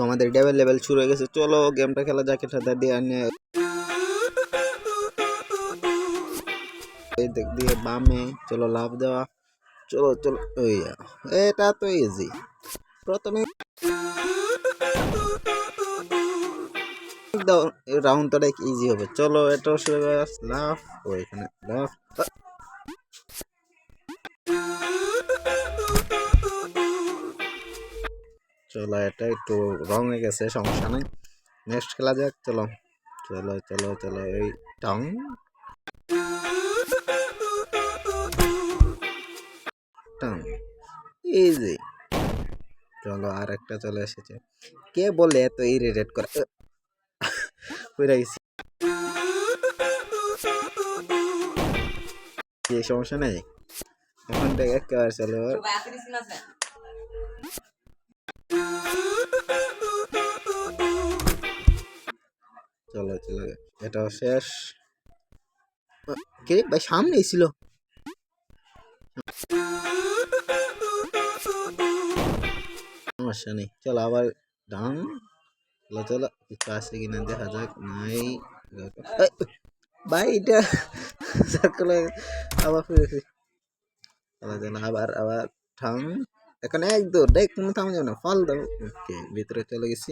আমাদের devil level শুরু হয়ে গেছে, চলো গেমটা খেলা যাক। এটা দিয়ে এই দিক দিয়ে বামে চলো লাভ দেওয়া, চলো চলো ওই এটা তো ইজি। প্রথমে রাউন্ডটা ইজি হবে, চলো এটা লাভ ওইখানে লাভ। চলো এটা একটু রং হয়ে গেছে, সমস্যা নাই, নেক্সট খেলা যাক। চলো চলো চলো চলো এই টাং টাং ইজি। চলো আর একটা চলে এসেছে, কে বলে এত ইরিটেট করে কইরা গেছি, সমস্যা নেই, এখন থেকে একেবারে চলো। চলো চলো এটাও শেষ। কে ভাই সামনেই ছিল, সমস্যা নেই, চলো আবার ডান। চলো চলো কিছু আছে কিনা দেখা যাক, নাই ভাই এটা আবার ফিরেছি। চলো চলো আবার আবার ঠাং, এখন এক দৌড় দেখ কোনো থামা যাবে না, ফল দাও। ওকে ভিতরে চলে গেছি,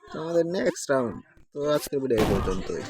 তো আমাদের নেক্সট রাউন্ড। তো আজকের ভিডিও এই পর্যন্তই।